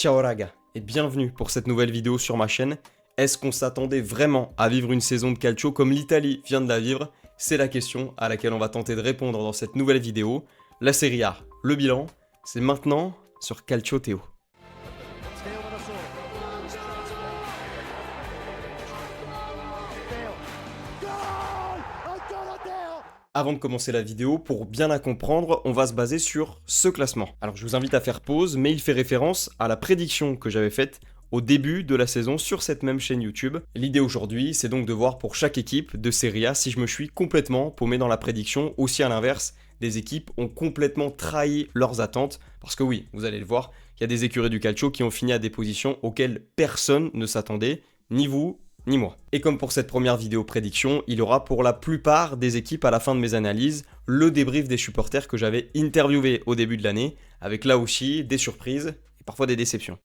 Ciao raga, et bienvenue pour cette nouvelle vidéo sur ma chaîne. Est-ce qu'on s'attendait vraiment à vivre une saison de calcio comme l'Italie vient de la vivre? C'est la question à laquelle on va tenter de répondre dans cette nouvelle vidéo. La Serie A, le bilan, c'est maintenant sur Calcio Théo. Avant de commencer la vidéo, pour bien la comprendre, on va se baser sur ce classement. Alors je vous invite à faire pause, mais il fait référence à la prédiction que j'avais faite au début de la saison sur cette même chaîne YouTube. L'idée aujourd'hui, c'est donc de voir pour chaque équipe de Serie A si je me suis complètement paumé dans la prédiction, ou si à l'inverse, des équipes ont complètement trahi leurs attentes. Parce que oui, vous allez le voir, il y a des écuries du calcio qui ont fini à des positions auxquelles personne ne s'attendait, ni vous, ni moi. Et comme pour cette première vidéo prédiction, il y aura pour la plupart des équipes à la fin de mes analyses le débrief des supporters que j'avais interviewés au début de l'année, avec là aussi des surprises et parfois des déceptions.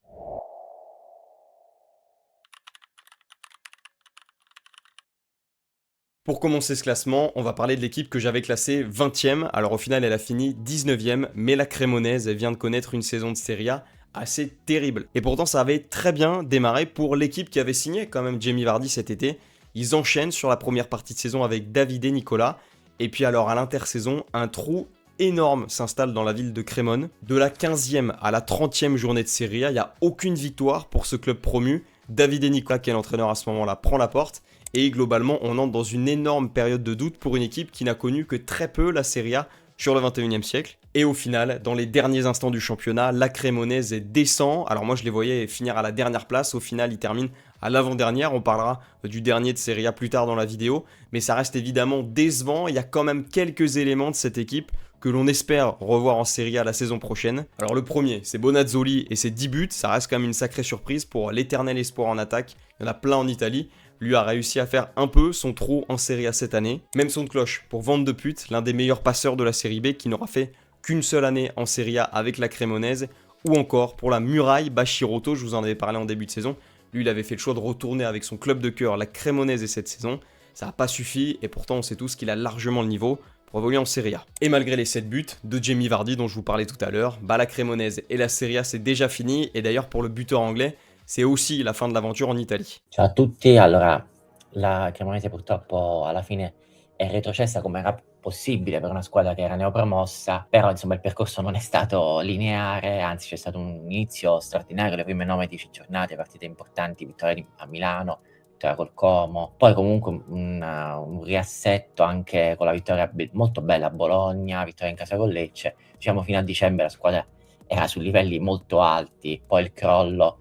Pour commencer ce classement, on va parler de l'équipe que j'avais classée 20e. Alors au final, elle a fini 19e, mais la Cremonese vient de connaître une saison de Serie A assez terrible. Et pourtant, ça avait très bien démarré pour l'équipe qui avait signé quand même Jamie Vardy cet été. Ils enchaînent sur la première partie de saison avec Davide Nicola. Et puis alors à l'intersaison, un trou énorme s'installe dans la ville de Crémone. De la 15e à la 30e journée de Serie A, il n'y a aucune victoire pour ce club promu. Davide Nicola, qui est l'entraîneur à ce moment-là, prend la porte. Et globalement, on entre dans une énorme période de doute pour une équipe qui n'a connu que très peu la Serie A sur le 21e siècle. Et au final, dans les derniers instants du championnat, la Cremonese descend. Alors moi, je les voyais finir à la dernière place. Au final, ils terminent à l'avant-dernière. On parlera du dernier de Serie A plus tard dans la vidéo. Mais ça reste évidemment décevant. Il y a quand même quelques éléments de cette équipe que l'on espère revoir en Serie A la saison prochaine. Alors le premier, c'est Bonazzoli et ses 10 buts. Ça reste quand même une sacrée surprise pour l'éternel espoir en attaque. Il y en a plein en Italie. Lui a réussi à faire un peu son trou en Serie A cette année. Même son de cloche pour Van de Put, l'un des meilleurs passeurs de la Série B qui n'aura fait qu'une seule année en Serie A avec la Cremonese. Ou encore pour la Muraille Bashirotto, je vous en avais parlé en début de saison. Lui, il avait fait le choix de retourner avec son club de cœur, la Cremonese, cette saison. Ça n'a pas suffi et pourtant on sait tous qu'il a largement le niveau pour évoluer en Serie A. Et malgré les 7 buts de Jamie Vardy dont je vous parlais tout à l'heure, la Cremonese et la Serie A c'est déjà fini. Et d'ailleurs pour le buteur anglais, c'est aussi la fin de l'aventure en Italie. Ciao a tutti, allora la Cremonese purtroppo alla fine è retrocessa come era possibile per una squadra che era neopromossa, però insomma il percorso non è stato lineare, anzi c'è stato un inizio straordinario, le prime 9-10 giornate, partite importanti, vittoria a Milano, vittoria col Como, poi comunque un riassetto anche con la vittoria molto bella a Bologna, vittoria in casa con Lecce, diciamo fino a dicembre la squadra era su livelli molto alti, poi il crollo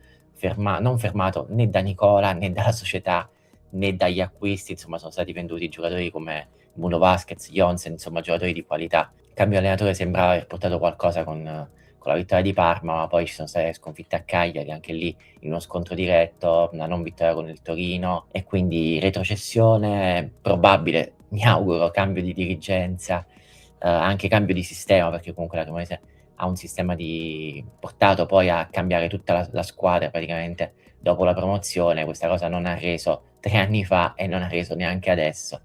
non fermato né da Nicola né dalla società né dagli acquisti, insomma sono stati venduti giocatori come Bruno Vasquez, Jonsen, insomma giocatori di qualità. Il cambio allenatore sembrava aver portato qualcosa con la vittoria di Parma, ma poi ci sono state sconfitte a Cagliari, anche lì in uno scontro diretto, una non vittoria con il Torino e quindi retrocessione probabile, mi auguro, cambio di dirigenza, anche cambio di sistema, perché comunque la Cremonese ha un sistema portato poi a cambiare tutta la squadra praticamente dopo la promozione. Questa cosa non ha reso 3 anni fa e non ha reso neanche adesso,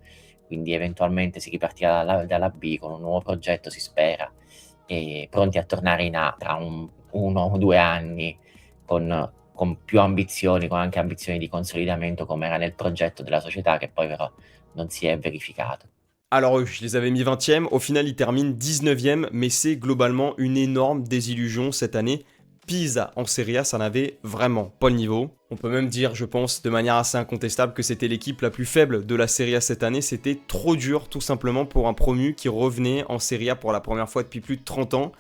quindi eventualmente si ripartirà dalla B con un nuovo progetto, si spera, e pronti a tornare in A tra 1 o 2 anni con più ambizioni, con anche ambizioni di consolidamento come era nel progetto della società, che poi però non si è verificato. Alors eux, je les avais mis 20e, au final ils terminent 19e, mais c'est globalement une énorme désillusion cette année. Pisa en Serie A, ça n'avait vraiment pas le niveau. On peut même dire, je pense, de manière assez incontestable que c'était l'équipe la plus faible de la Serie A cette année. C'était trop dur tout simplement pour un promu qui revenait en Serie A pour la première fois depuis plus de 30 ans.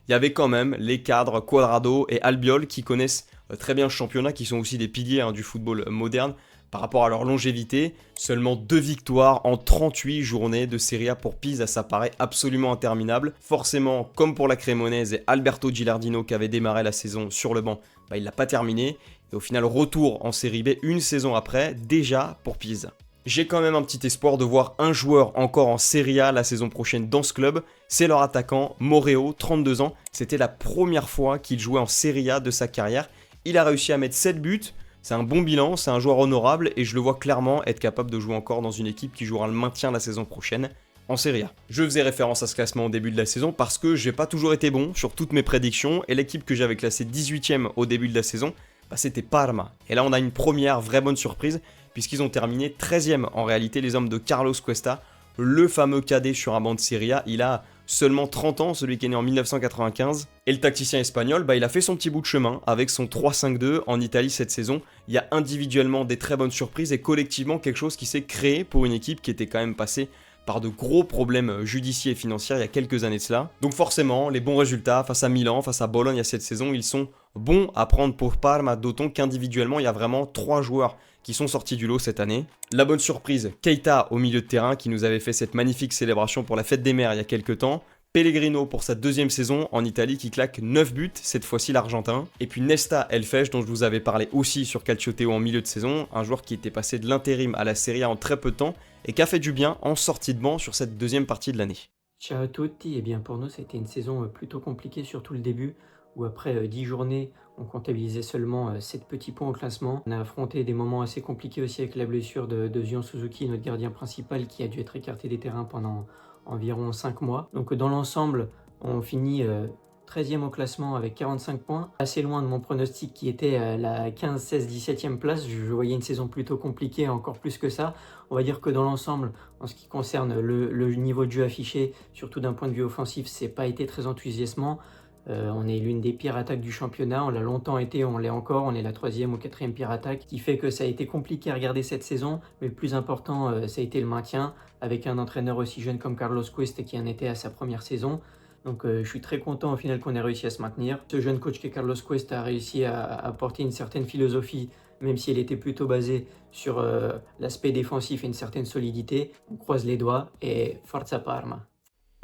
Il y avait quand même les cadres Quadrado et Albiol qui connaissent très bien le championnat, qui sont aussi des piliers du football moderne. Par rapport à leur longévité, seulement 2 victoires en 38 journées de Serie A pour Pisa, ça paraît absolument interminable. Forcément, comme pour la Cremonese, Alberto Gilardino qui avait démarré la saison sur le banc, il l'a pas terminé. Et au final, retour en Série B une saison après, déjà pour Pisa. J'ai quand même un petit espoir de voir un joueur encore en Serie A la saison prochaine dans ce club. C'est leur attaquant, Moreo, 32 ans. C'était la première fois qu'il jouait en Serie A de sa carrière. Il a réussi à mettre 7 buts. C'est un bon bilan, c'est un joueur honorable et je le vois clairement être capable de jouer encore dans une équipe qui jouera le maintien la saison prochaine. en Serie A. Je faisais référence à ce classement au début de la saison parce que j'ai pas toujours été bon sur toutes mes prédictions et l'équipe que j'avais classée 18ème au début de la saison, c'était Parma. Et là on a une première vraie bonne surprise puisqu'ils ont terminé 13ème en réalité, les hommes de Carlos Cuesta, le fameux cadet sur un banc de Serie A. Il a seulement 30 ans, celui qui est né en 1995. Et le tacticien espagnol, il a fait son petit bout de chemin avec son 3-5-2 en Italie cette saison. Il y a individuellement des très bonnes surprises et collectivement quelque chose qui s'est créé pour une équipe qui était quand même passée par de gros problèmes judiciaires et financiers il y a quelques années de cela. Donc forcément, les bons résultats face à Milan, face à Bologne cette saison, ils sont bons à prendre pour Parma, d'autant qu'individuellement, il y a vraiment 3 joueurs qui sont sortis du lot cette année. La bonne surprise, Keita au milieu de terrain qui nous avait fait cette magnifique célébration pour la fête des mères il y a quelques temps. Pellegrino pour sa 2e saison en Italie qui claque 9 buts, cette fois-ci l'Argentin. Et puis Nesta Elfesh dont je vous avais parlé aussi sur Calcio Théo en milieu de saison, un joueur qui était passé de l'intérim à la Serie A en très peu de temps et qui a fait du bien en sortie de banc sur cette 2e partie de l'année. Ciao a tutti, et bien pour nous c'était une saison plutôt compliquée, surtout le début, où après 10 journées, on comptabilisait seulement 7 petits points au classement. On a affronté des moments assez compliqués aussi avec la blessure de Zion Suzuki, notre gardien principal, qui a dû être écarté des terrains pendant environ 5 mois. Donc dans l'ensemble, on finit 13e au classement avec 45 points, assez loin de mon pronostic qui était la 15, 16, 17e place. Je voyais une saison plutôt compliquée, encore plus que ça. On va dire que dans l'ensemble, en ce qui concerne le niveau de jeu affiché, surtout d'un point de vue offensif, c'est pas été très enthousiasmant. On est l'une des pires attaques du championnat, on l'a longtemps été, on l'est encore, on est la 3e ou 4e pire attaque, qui fait que ça a été compliqué à regarder cette saison, mais le plus important, ça a été le maintien, avec un entraîneur aussi jeune comme Carlos Cuesta qui en était à sa première saison. Donc je suis très content au final qu'on ait réussi à se maintenir. Ce jeune coach qui est Carlos Cuesta a réussi à apporter une certaine philosophie, même si elle était plutôt basée sur l'aspect défensif et une certaine solidité. On croise les doigts et Forza Parma.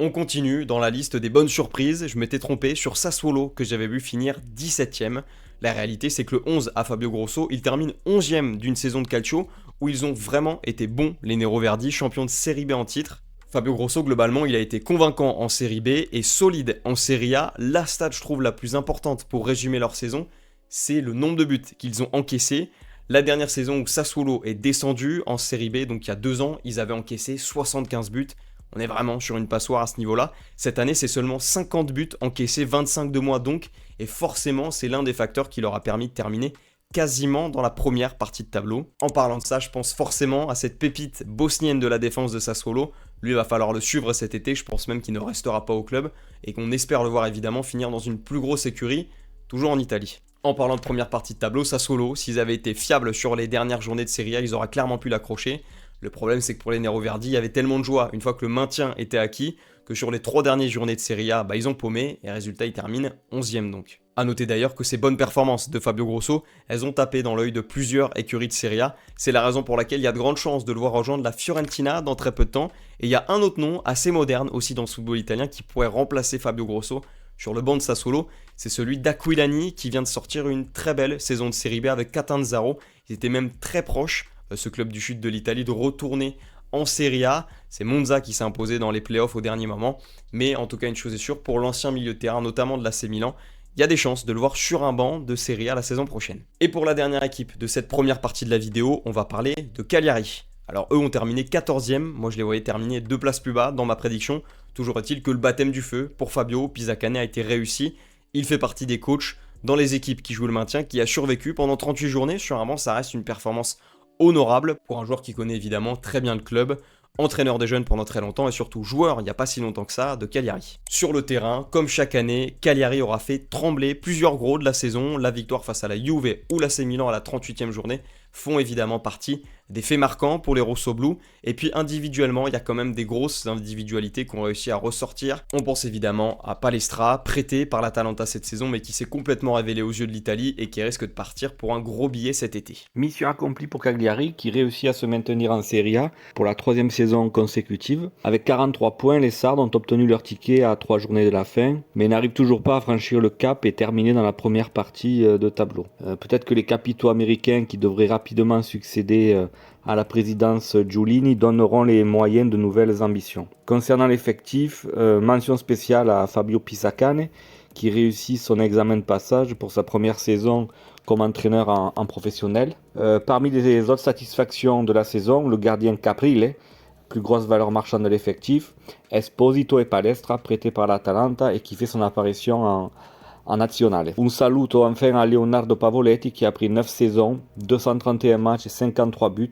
On continue dans la liste des bonnes surprises. Je m'étais trompé sur Sassuolo que j'avais vu finir 17ème. La réalité c'est que le 11 à Fabio Grosso, il termine 11ème d'une saison de calcio où ils ont vraiment été bons, les Nero Verdi, champions de Serie B en titre. Fabio Grosso, globalement, il a été convaincant en Série B et solide en Serie A. La stat, je trouve, la plus importante pour résumer leur saison, c'est le nombre de buts qu'ils ont encaissés. La dernière saison où Sassuolo est descendu en Série B, donc il y a 2 ans, ils avaient encaissé 75 buts. On est vraiment sur une passoire à ce niveau-là. Cette année, c'est seulement 50 buts encaissés, 25 de moins donc. Et forcément, c'est l'un des facteurs qui leur a permis de terminer quasiment dans la première partie de tableau. En parlant de ça, je pense forcément à cette pépite bosnienne de la défense de Sassuolo. Lui, il va falloir le suivre cet été. Je pense même qu'il ne restera pas au club et qu'on espère le voir évidemment finir dans une plus grosse écurie, toujours en Italie. En parlant de première partie de tableau, Sassuolo, s'ils avaient été fiables sur les dernières journées de Serie A, ils auraient clairement pu l'accrocher. Le problème, c'est que pour les Nero Verdi, il y avait tellement de joie une fois que le maintien était acquis que sur les 3 dernières journées de Serie A, ils ont paumé et résultat, ils terminent 11ème donc. A noter d'ailleurs que ces bonnes performances de Fabio Grosso, elles ont tapé dans l'œil de plusieurs écuries de Serie A. C'est la raison pour laquelle il y a de grandes chances de le voir rejoindre la Fiorentina dans très peu de temps. Et il y a un autre nom assez moderne aussi dans le football italien qui pourrait remplacer Fabio Grosso sur le banc de Sassuolo. C'est celui d'Aquilani qui vient de sortir une très belle saison de Serie B avec Catanzaro. Ils étaient même très proches, ce club du sud de l'Italie, de retourner en Serie A. C'est Monza qui s'est imposé dans les playoffs au dernier moment. Mais en tout cas, une chose est sûre, pour l'ancien milieu de terrain, notamment de l'AC Milan, il y a des chances de le voir sur un banc de Serie A la saison prochaine. Et pour la dernière équipe de cette première partie de la vidéo, on va parler de Cagliari. Alors eux ont terminé 14e, moi je les voyais terminer 2 places plus bas dans ma prédiction. Toujours est-il que le baptême du feu pour Fabio Pisacane a été réussi. Il fait partie des coachs dans les équipes qui jouent le maintien, qui a survécu pendant 38 journées. Sur un banc, ça reste une performance honorable pour un joueur qui connaît évidemment très bien le club, entraîneur des jeunes pendant très longtemps et surtout joueur il n'y a pas si longtemps que ça de Cagliari. Sur le terrain, comme chaque année, Cagliari aura fait trembler plusieurs gros de la saison. La victoire face à la Juve ou l'AC Milan à la 38e journée font évidemment partie des faits marquants pour les Rossoblu. Et puis individuellement, il y a quand même des grosses individualités qui ont réussi à ressortir. On pense évidemment à Palestra, prêté par l'Atalanta cette saison, mais qui s'est complètement révélé aux yeux de l'Italie et qui risque de partir pour un gros billet cet été. Mission accomplie pour Cagliari, qui réussit à se maintenir en Serie A pour la 3e saison consécutive. Avec 43 points, les Sardes ont obtenu leur ticket à 3 journées de la fin, mais n'arrivent toujours pas à franchir le cap et terminer dans la première partie de tableau. Peut-être que les capitaux américains, qui devraient rapidement succéder à la présidence Giulini, donneront les moyens de nouvelles ambitions. Concernant l'effectif, mention spéciale à Fabio Pisacane, qui réussit son examen de passage pour sa première saison comme entraîneur en professionnel. Parmi les autres satisfactions de la saison, le gardien Caprile, plus grosse valeur marchande de l'effectif, Esposito et Palestra, prêtés par l'Atalanta et qui fait son apparition en nazionale. Un saluto enfin à Leonardo Pavoletti qui, après 9 saisons, 231 matchs et 53 buts,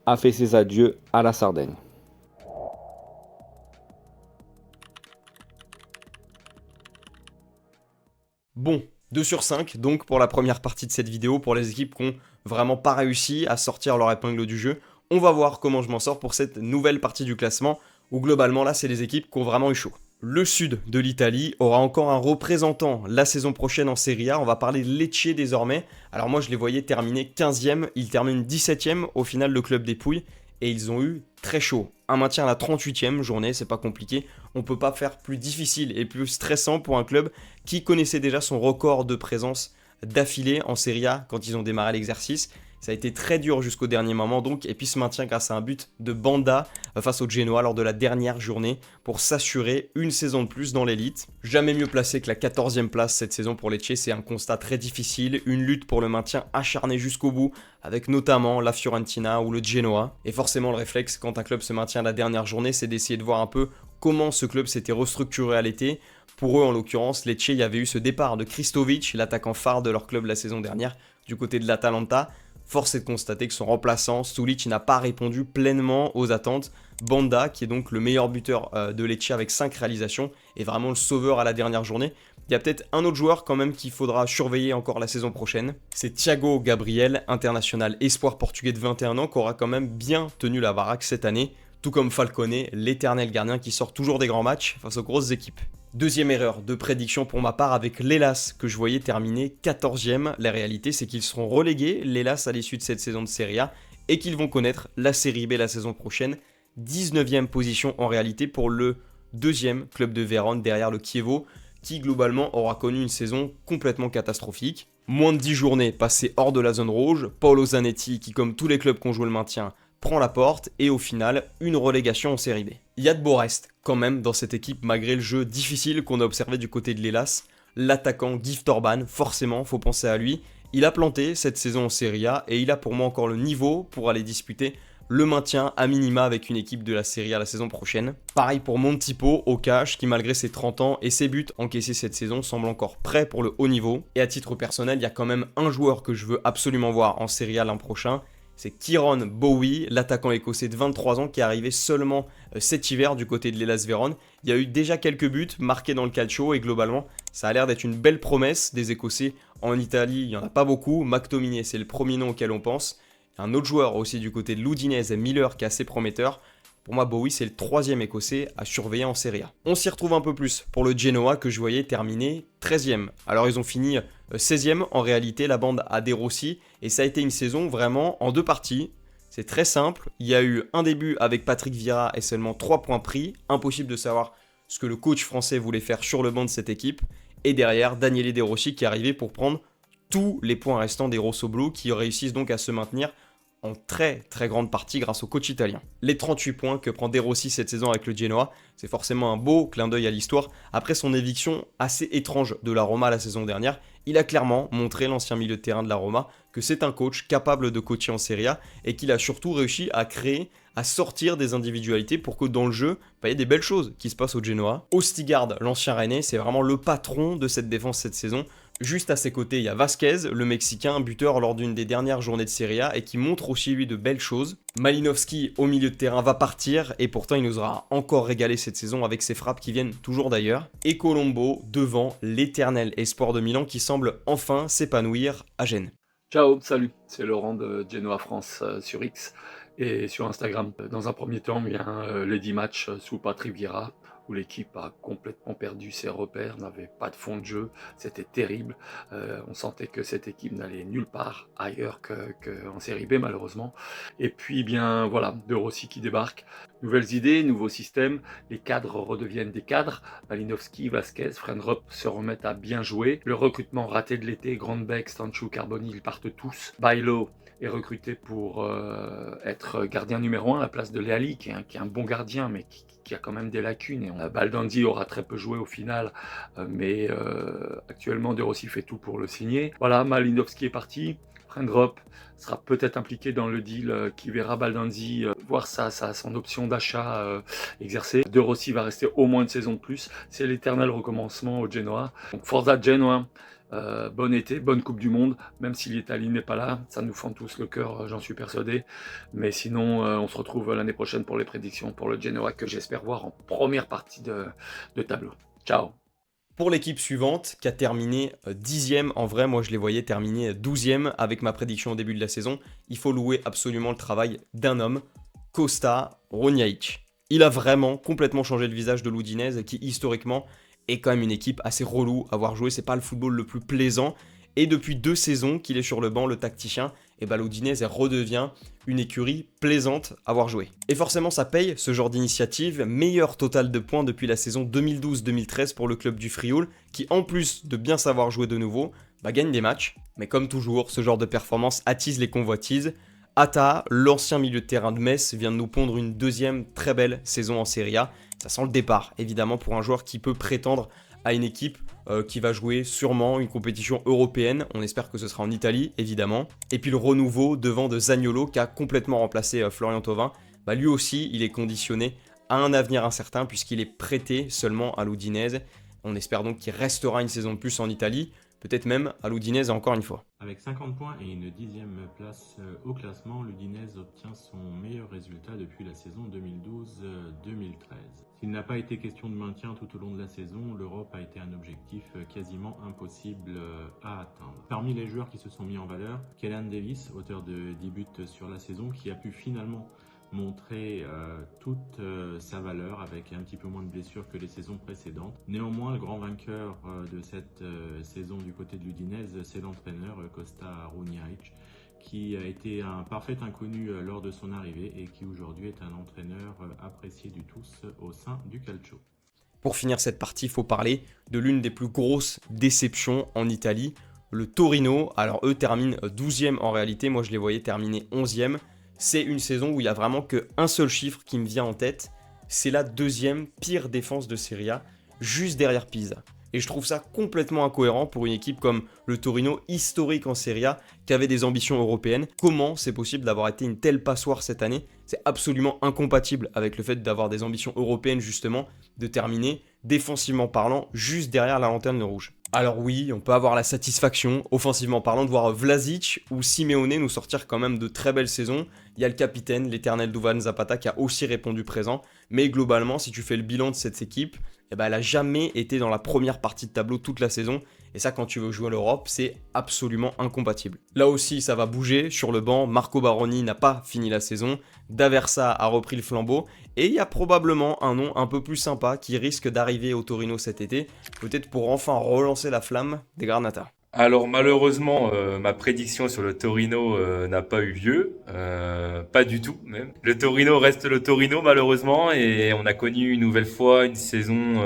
a fait ses adieux à la Sardaigne. Bon, 2 sur 5 donc pour la première partie de cette vidéo, pour les équipes qui n'ont vraiment pas réussi à sortir leur épingle du jeu. On va voir comment je m'en sors pour cette nouvelle partie du classement, où globalement là c'est les équipes qui ont vraiment eu chaud. Le sud de l'Italie aura encore un représentant la saison prochaine en Serie A, on va parler de Lecce désormais. Alors moi je les voyais terminer 15e, ils terminent 17e au final le club des Pouilles, et ils ont eu très chaud. Un maintien à la 38e journée, c'est pas compliqué, on peut pas faire plus difficile et plus stressant pour un club qui connaissait déjà son record de présence d'affilée en Serie A quand ils ont démarré l'exercice. Ça a été très dur jusqu'au dernier moment donc, et puis se maintient grâce à un but de Banda face au Genoa lors de la dernière journée pour s'assurer une saison de plus dans l'élite. Jamais mieux placé que la 14e place cette saison pour Lecce, c'est un constat très difficile, une lutte pour le maintien acharnée jusqu'au bout, avec notamment la Fiorentina ou le Genoa. Et forcément le réflexe quand un club se maintient à la dernière journée, c'est d'essayer de voir un peu comment ce club s'était restructuré à l'été. Pour eux en l'occurrence, Lecce, il y avait eu ce départ de Kristovic, l'attaquant phare de leur club la saison dernière, du côté de l'Atalanta. Force est de constater que son remplaçant, Sulic, n'a pas répondu pleinement aux attentes. Banda, qui est donc le meilleur buteur de Lecce avec 5 réalisations, est vraiment le sauveur à la dernière journée. Il y a peut-être un autre joueur quand même qu'il faudra surveiller encore la saison prochaine. C'est Thiago Gabriel, international espoir portugais de 21 ans, qui aura quand même bien tenu la baraque cette année. Tout comme Falcone, l'éternel gardien qui sort toujours des grands matchs face aux grosses équipes. Deuxième erreur de prédiction pour ma part avec l'Hellas que je voyais terminer 14e. La réalité c'est qu'ils seront relégués, l'Hellas à l'issue de cette saison de Serie A, et qu'ils vont connaître la Série B la saison prochaine. 19e position en réalité pour le deuxième club de Vérone derrière le Chievo, qui globalement aura connu une saison complètement catastrophique. Moins de 10 journées passées hors de la zone rouge, Paolo Zanetti qui comme tous les clubs qui ont joué le maintien prend la porte et au final une relégation en Série B. Il y a de beaux restes quand même dans cette équipe malgré le jeu difficile qu'on a observé du côté de l'Hellas. L'attaquant Gift Orban, forcément faut penser à lui, il a planté cette saison en Serie A et il a pour moi encore le niveau pour aller disputer le maintien à minima avec une équipe de la Serie A la saison prochaine. Pareil pour Montipo au cash qui malgré ses 30 ans et ses buts encaissés cette saison semble encore prêt pour le haut niveau. Et à titre personnel, il y a quand même un joueur que je veux absolument voir en Serie A l'an prochain. C'est Kieron Bowie, l'attaquant écossais de 23 ans qui est arrivé seulement cet hiver du côté de l'Hellas Vérone. Il y a eu déjà quelques buts marqués dans le calcio et globalement ça a l'air d'être une belle promesse des Écossais. En Italie, il n'y en a pas beaucoup. McTominay, c'est le premier nom auquel on pense. Il y a un autre joueur aussi du côté de l'Udinese, Miller, qui est assez prometteur. Pour moi, Bowie, c'est le troisième Écossais à surveiller en Serie A. On s'y retrouve un peu plus pour le Genoa que je voyais terminer 13e. Alors ils ont fini 16e en réalité, la bande a De Rossi. Et ça a été une saison vraiment en deux parties. C'est très simple. Il y a eu un début avec Patrick Vieira et seulement 3 points pris. Impossible de savoir ce que le coach français voulait faire sur le banc de cette équipe. Et derrière, Daniele De Rossi qui est arrivé pour prendre tous les points restants des Rossoblu qui réussissent donc à se maintenir en très très grande partie grâce au coach italien. Les 38 points que prend De Rossi cette saison avec le Genoa, c'est forcément un beau clin d'œil à l'histoire. Après son éviction assez étrange de la Roma la saison dernière, il a clairement montré l'ancien milieu de terrain de la Roma que c'est un coach capable de coacher en Serie A et qu'il a surtout réussi à créer, à sortir des individualités pour que dans le jeu, il y ait des belles choses qui se passent au Genoa. Ostigard, l'ancien Rennais, c'est vraiment le patron de cette défense cette saison. Juste à ses côtés, il y a Vasquez, le Mexicain, buteur lors d'une des dernières journées de Serie A et qui montre aussi lui de belles choses. Malinowski au milieu de terrain va partir et pourtant il nous aura encore régalé cette saison avec ses frappes qui viennent toujours d'ailleurs. Et Colombo devant l'éternel espoir de Milan qui semble enfin s'épanouir à Gênes. Ciao, salut, c'est Laurent de Genoa France sur X et sur Instagram. Dans un premier temps, bien les 10 matchs sous Patrick Vieira, où l'équipe a complètement perdu ses repères, n'avait pas de fond de jeu, c'était terrible. On sentait que cette équipe n'allait nulle part ailleurs qu'en Série B malheureusement. Et puis bien voilà, De Rossi qui débarque, nouvelles idées, nouveaux systèmes, les cadres redeviennent des cadres. Malinowski, Vasquez, Frenrup se remettent à bien jouer. Le recrutement raté de l'été, Grandbeck, Stanchou, Carboni, ils partent tous. Bailo est recruté pour être gardien numéro 1 à la place de Leali, qui est un bon gardien, mais qui a quand même des lacunes. Et Baldandi aura très peu joué au final, mais actuellement De Rossi fait tout pour le signer. Voilà, Malinowski est parti. Reindrop sera peut-être impliqué dans le deal qui verra Baldanzi voir son option d'achat exercée. De Rossi va rester au moins une saison de plus. C'est l'éternel recommencement au Genoa. Donc Forza Genoa, bon été, bonne Coupe du Monde, même si l'Italie n'est pas là, ça nous fend tous le cœur, j'en suis persuadé. Mais sinon, on se retrouve l'année prochaine pour les prédictions pour le Genoa que j'espère voir en première partie de tableau. Ciao. Pour l'équipe suivante, qui a terminé 10e, en vrai, moi je les voyais terminer 12e avec ma prédiction au début de la saison, il faut louer absolument le travail d'un homme, Costa Ronjaic. Il a vraiment complètement changé le visage de l'Udinese, qui historiquement est quand même une équipe assez relou à voir jouer, c'est pas le football le plus plaisant. Et depuis 2 saisons qu'il est sur le banc, le tacticien, et l'Udinese redevient une écurie plaisante à voir jouer. Et forcément ça paye, ce genre d'initiative, meilleur total de points depuis la saison 2012-2013 pour le club du Frioul, qui en plus de bien savoir jouer de nouveau, gagne des matchs. Mais comme toujours, ce genre de performance attise les convoitises. Atta, l'ancien milieu de terrain de Metz, vient de nous pondre une deuxième très belle saison en Serie A. Ça sent le départ, évidemment, pour un joueur qui peut prétendre à une équipe qui va jouer sûrement une compétition européenne. On espère que ce sera en Italie, évidemment. Et puis le renouveau devant de Zaniolo, qui a complètement remplacé Florian Thauvin. Lui aussi, il est conditionné à un avenir incertain, puisqu'il est prêté seulement à l'Udinese. On espère donc qu'il restera une saison de plus en Italie, peut-être même à l'Udinese encore une fois. Avec 50 points et une 10e place au classement, l'Udinese obtient son meilleur résultat depuis la saison 2012-2013. S'il n'a pas été question de maintien tout au long de la saison, l'Europe a été un objectif quasiment impossible à atteindre. Parmi les joueurs qui se sont mis en valeur, Kellan Davis, auteur de 10 buts sur la saison, qui a pu finalement montrer toute sa valeur avec un petit peu moins de blessures que les saisons précédentes. Néanmoins, le grand vainqueur de cette saison du côté de l'Udinese, c'est l'entraîneur Costa Ronjaic, qui a été un parfait inconnu lors de son arrivée et qui aujourd'hui est un entraîneur apprécié du tous au sein du Calcio. Pour finir cette partie, il faut parler de l'une des plus grosses déceptions en Italie, le Torino. Alors eux terminent 12e en réalité, moi je les voyais terminer 11e. C'est une saison où il n'y a vraiment qu'un seul chiffre qui me vient en tête, c'est la deuxième pire défense de Serie A, juste derrière Pisa. Et je trouve ça complètement incohérent pour une équipe comme le Torino, historique en Serie A, qui avait des ambitions européennes. Comment c'est possible d'avoir été une telle passoire cette année? C'est absolument incompatible avec le fait d'avoir des ambitions européennes justement, de terminer, défensivement parlant, juste derrière la lanterne rouge. Alors oui, on peut avoir la satisfaction, offensivement parlant, de voir Vlasic ou Simeone nous sortir quand même de très belles saisons. Il y a le capitaine, l'éternel Duvan Zapata, qui a aussi répondu présent. Mais globalement, si tu fais le bilan de cette équipe, elle n'a jamais été dans la première partie de tableau toute la saison. Et ça, quand tu veux jouer à l'Europe, c'est absolument incompatible. Là aussi, ça va bouger. Sur le banc, Marco Baroni n'a pas fini la saison. D'Aversa a repris le flambeau. Et il y a probablement un nom un peu plus sympa qui risque d'arriver au Torino cet été. Peut-être pour enfin relancer la flamme des Granata. Alors malheureusement, ma prédiction sur le Torino n'a pas eu lieu, pas du tout même. Le Torino reste le Torino malheureusement et on a connu une nouvelle fois une saison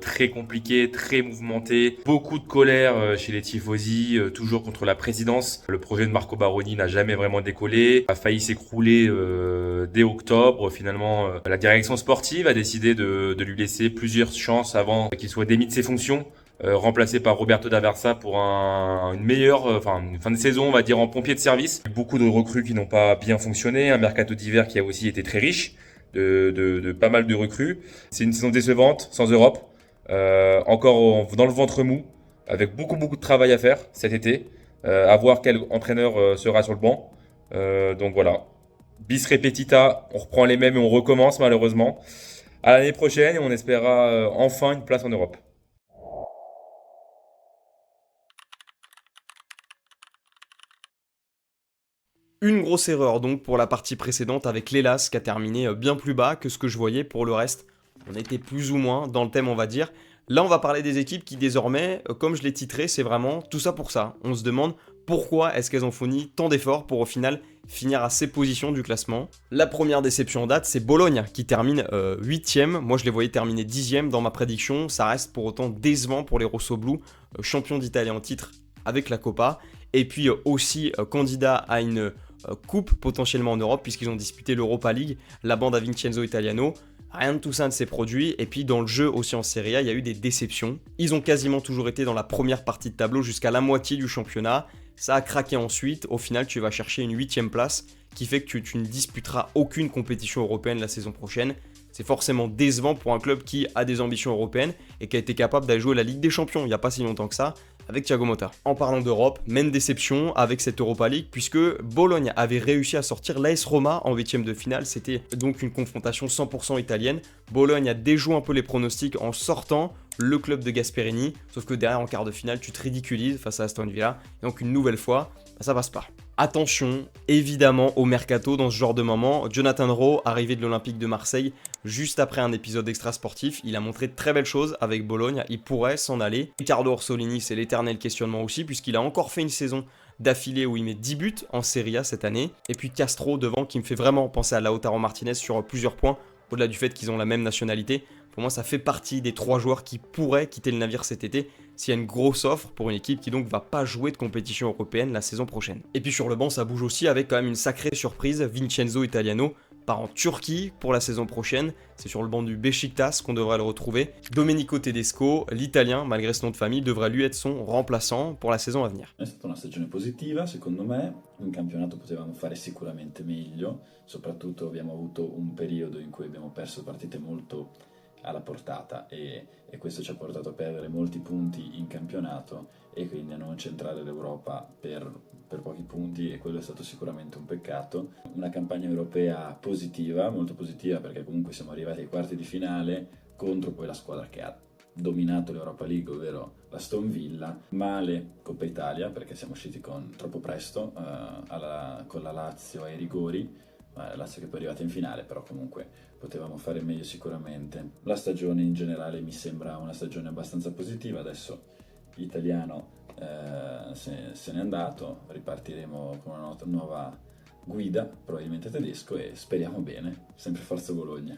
très compliquée, très mouvementée, beaucoup de colère chez les tifosi, toujours contre la présidence. Le projet de Marco Baroni n'a jamais vraiment décollé, a failli s'écrouler dès octobre. Finalement, la direction sportive a décidé de lui laisser plusieurs chances avant qu'il soit démis de ses fonctions. Remplacé par Roberto D'Aversa pour une fin de saison, on va dire, en pompier de service. Beaucoup de recrues qui n'ont pas bien fonctionné, un mercato d'hiver qui a aussi été très riche, de pas mal de recrues. C'est une saison décevante, sans Europe, encore dans le ventre mou, avec beaucoup de travail à faire cet été, à voir quel entraîneur sera sur le banc. Donc voilà, bis repetita, on reprend les mêmes et on recommence malheureusement. À l'année prochaine et on espérera enfin une place en Europe. Une grosse erreur donc pour la partie précédente avec l'Hellas qui a terminé bien plus bas que ce que je voyais. Pour le reste, on était plus ou moins dans le thème, on va dire. Là, on va parler des équipes qui désormais, comme je l'ai titré, c'est vraiment tout ça pour ça. On se demande pourquoi est-ce qu'elles ont fourni tant d'efforts pour au final finir à ces positions du classement. La première déception en date, c'est Bologne qui termine 8ème. Moi, je les voyais terminer 10ème dans ma prédiction. Ça reste pour autant décevant pour les Rossoblu, champions d'Italie en titre avec la Coppa. Et puis aussi candidat à une coupe potentiellement en Europe puisqu'ils ont disputé l'Europa League, la bande à Vincenzo Italiano. Rien de tout ça ne s'est produit. Et puis dans le jeu aussi en Serie A, il y a eu des déceptions. Ils ont quasiment toujours été dans la première partie de tableau jusqu'à la moitié du championnat. Ça a craqué ensuite. Au final, tu vas chercher une 8e place qui fait que tu ne disputeras aucune compétition européenne la saison prochaine. C'est forcément décevant pour un club qui a des ambitions européennes et qui a été capable d'aller jouer la Ligue des Champions il n'y a pas si longtemps que ça avec Thiago Motta. En parlant d'Europe, même déception avec cette Europa League puisque Bologne avait réussi à sortir l'AS Roma en 8e de finale. C'était donc une confrontation 100% italienne. Bologne a déjoué un peu les pronostics en sortant le club de Gasperini, sauf que derrière en quart de finale tu te ridiculises face à Aston Villa et donc une nouvelle fois ça passe pas. Attention évidemment au mercato dans ce genre de moment. Jonathan Rowe, arrivé de l'Olympique de Marseille juste après un épisode extra sportif, il a montré de très belles choses avec Bologne, il pourrait s'en aller. Riccardo Orsolini, c'est l'éternel questionnement aussi puisqu'il a encore fait une saison d'affilée où il met 10 buts en Serie A cette année. Et puis Castro devant qui me fait vraiment penser à Lautaro Martinez sur plusieurs points, au-delà du fait qu'ils ont la même nationalité. Pour moi, ça fait partie des 3 joueurs qui pourraient quitter le navire cet été s'il y a une grosse offre pour une équipe qui donc va pas jouer de compétition européenne la saison prochaine. Et puis sur le banc, ça bouge aussi avec quand même une sacrée surprise. Vincenzo Italiano part en Turquie pour la saison prochaine. C'est sur le banc du Beşiktaş qu'on devrait le retrouver. Domenico Tedesco, l'italien, malgré ce nom de famille, devrait lui être son remplaçant pour la saison à venir. È stata una stagione positiva, secondo me. In campionato potevamo fare sicuramente meglio. Soprattutto abbiamo avuto un periodo in cui abbiamo perso partite molto alla portata e questo ci ha portato a perdere molti punti in campionato e quindi a non centrare l'Europa per pochi punti, e quello è stato sicuramente un peccato. Una campagna europea positiva, molto positiva, perché comunque siamo arrivati ai quarti di finale contro poi la squadra che ha dominato l'Europa League, ovvero l'Aston Villa. Male Coppa Italia perché siamo usciti troppo presto con la Lazio ai rigori. La Lazio che poi è arrivata in finale, però comunque potevamo fare meglio sicuramente. La stagione in generale mi sembra una stagione abbastanza positiva. Adesso l'italiano se n'è andato, ripartiremo con una nuova guida, probabilmente tedesco, e speriamo bene. Sempre forza Bologna.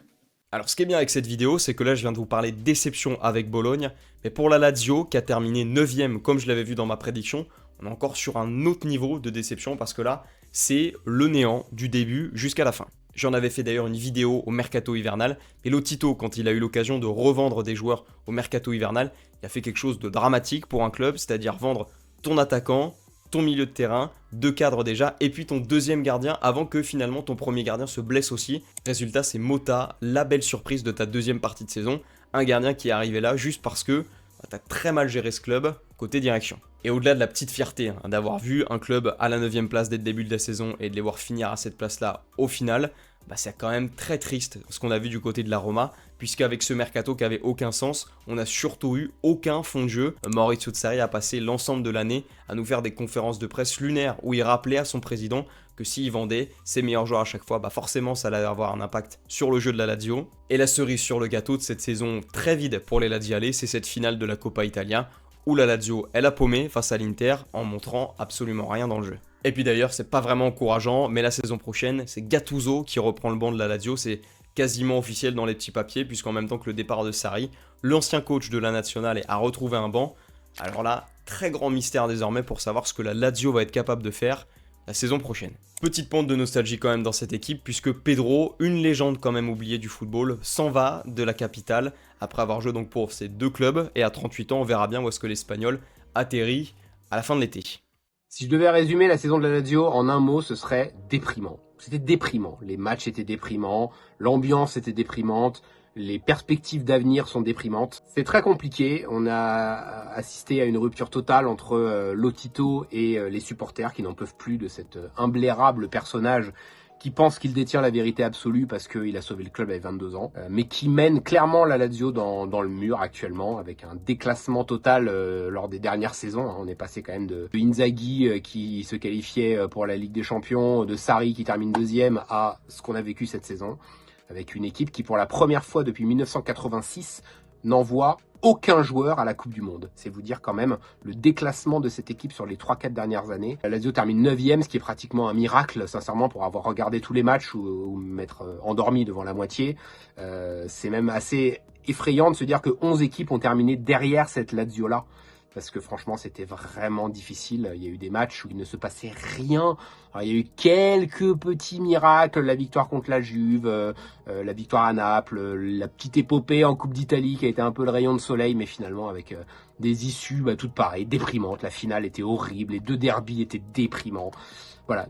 Alors ce qui est bien avec cette vidéo, c'est que là je viens de vous parler de déception avec Bologne, mais pour la Lazio qui a terminé 9ème comme je l'avais vu dans ma prédiction, on est encore sur un autre niveau de déception parce que là, c'est le néant du début jusqu'à la fin. J'en avais fait d'ailleurs une vidéo au mercato hivernal, et Lotito, quand il a eu l'occasion de revendre des joueurs au mercato hivernal, il a fait quelque chose de dramatique pour un club, c'est-à-dire vendre ton attaquant, ton milieu de terrain, 2 cadres déjà, et puis ton deuxième gardien avant que finalement ton premier gardien se blesse aussi. Résultat, c'est Motta, la belle surprise de ta deuxième partie de saison, un gardien qui est arrivé là juste parce que t'as très mal géré ce club côté direction. Et au-delà de la petite fierté d'avoir vu un club à la 9ème place dès le début de la saison et de les voir finir à cette place-là au final, c'est quand même très triste ce qu'on a vu du côté de la Roma, puisqu'avec ce mercato qui avait aucun sens, on n'a surtout eu aucun fond de jeu. Maurizio Sarri a passé l'ensemble de l'année à nous faire des conférences de presse lunaires où il rappelait à son président que s'il vendait ses meilleurs joueurs à chaque fois, forcément ça allait avoir un impact sur le jeu de la Lazio. Et la cerise sur le gâteau de cette saison très vide pour les Laziales, c'est cette finale de la Coppa Italia où la Lazio elle a paumé face à l'Inter en montrant absolument rien dans le jeu. Et puis d'ailleurs, c'est pas vraiment encourageant, mais la saison prochaine, c'est Gattuso qui reprend le banc de la Lazio, c'est quasiment officiel dans les petits papiers, puisqu'en même temps que le départ de Sarri, l'ancien coach de la Nazionale a retrouvé un banc. Alors là, très grand mystère désormais pour savoir ce que la Lazio va être capable de faire la saison prochaine. Petite pente de nostalgie quand même dans cette équipe, puisque Pedro, une légende quand même oubliée du football, s'en va de la capitale, après avoir joué donc pour ces 2 clubs, et à 38 ans, on verra bien où est-ce que l'Espagnol atterrit à la fin de l'été. Si je devais résumer la saison de la Lazio en un mot, ce serait déprimant. C'était déprimant. Les matchs étaient déprimants, l'ambiance était déprimante, les perspectives d'avenir sont déprimantes. C'est très compliqué. On a assisté à une rupture totale entre Lotito et les supporters qui n'en peuvent plus de cet imblairable personnage qui pense qu'il détient la vérité absolue parce qu'il a sauvé le club avec 22 ans, mais qui mène clairement la Lazio dans le mur actuellement, avec un déclassement total lors des dernières saisons. On est passé quand même de Inzaghi qui se qualifiait pour la Ligue des Champions, de Sarri qui termine 2e, à ce qu'on a vécu cette saison, avec une équipe qui pour la première fois depuis 1986 n'envoie aucun joueur à la Coupe du Monde. C'est vous dire quand même le déclassement de cette équipe sur les 3-4 dernières années. La Lazio termine 9e, ce qui est pratiquement un miracle, sincèrement, pour avoir regardé tous les matchs ou m'être endormi devant la moitié. C'est même assez effrayant de se dire que 11 équipes ont terminé derrière cette Lazio-là. Parce que franchement, c'était vraiment difficile. Il y a eu des matchs où il ne se passait rien. Alors, il y a eu quelques petits miracles, la victoire contre la Juve, la victoire à Naples, la petite épopée en Coupe d'Italie qui a été un peu le rayon de soleil, mais finalement avec Des issues toutes pareilles, déprimantes. La finale était horrible, les 2 derbys étaient déprimants. Voilà,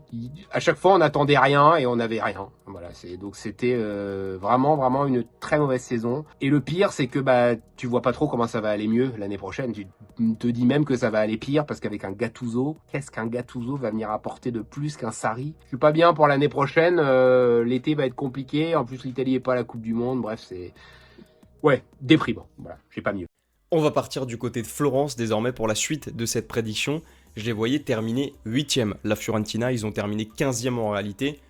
à chaque fois on n'attendait rien et on n'avait rien. Voilà, donc c'était vraiment une très mauvaise saison. Et le pire, c'est que tu vois pas trop comment ça va aller mieux l'année prochaine. Tu te dis même que ça va aller pire parce qu'avec un Gattuso, qu'est-ce qu'un Gattuso va venir apporter de plus qu'un Sarri? Je suis pas bien pour l'année prochaine. L'été va être compliqué. En plus, l'Italie est pas à la Coupe du Monde. Bref, c'est déprimant. Voilà, j'ai pas mieux. On va partir du côté de Florence désormais pour la suite de cette prédiction. Je les voyais terminer 8e. La Fiorentina, ils ont terminé 15e en réalité.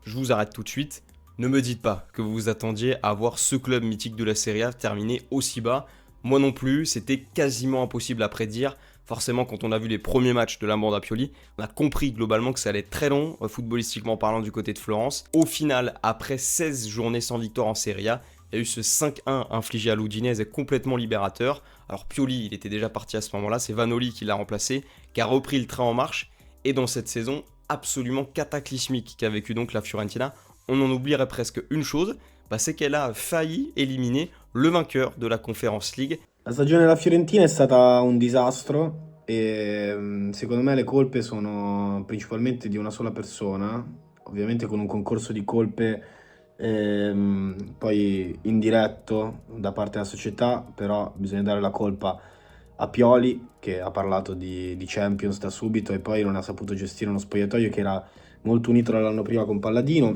Je vous arrête tout de suite. Ne me dites pas que vous vous attendiez à voir ce club mythique de la Serie A terminer aussi bas. Moi non plus, c'était quasiment impossible à prédire. Forcément, quand on a vu les premiers matchs de la bande à Pioli, on a compris globalement que ça allait être très long, footballistiquement parlant, du côté de Florence. Au final, après 16 journées sans victoire en Serie A, il y a eu ce 5-1 infligé à l'Udinese complètement libérateur. Alors Pioli, il était déjà parti à ce moment-là, c'est Vanoli qui l'a remplacé, qui a repris le train en marche. Et dans cette saison absolument cataclysmique qu'a vécu donc la Fiorentina, on en oublierait presque une chose, c'est qu'elle a failli éliminer le vainqueur de la Conference League. La stagione della Fiorentina è stata un disastro e secondo me le colpe sono principalmente di una sola persona, ovviamente con un concorso di colpe poi indiretto da parte della società, però bisogna dare la colpa a Pioli, che ha parlato di Champions da subito e poi non ha saputo gestire uno spogliatoio che era molto unito dall'anno prima con Palladino.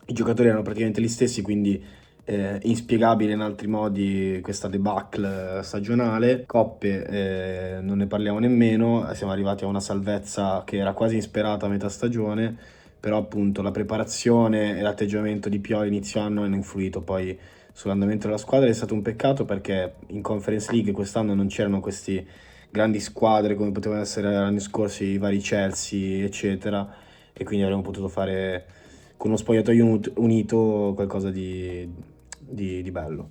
I giocatori erano praticamente gli stessi, quindi inspiegabile in altri modi questa debacle stagionale. Coppe non ne parliamo nemmeno, siamo arrivati a una salvezza che era quasi insperata a metà stagione, però appunto la preparazione e l'atteggiamento di Pioli inizio anno hanno influito poi sull'andamento della squadra. È stato un peccato perché in Conference League quest'anno non c'erano questi grandi squadre come potevano essere l'anno scorso i vari Chelsea eccetera, e quindi avremmo potuto fare con uno spogliatoio unito qualcosa di bello.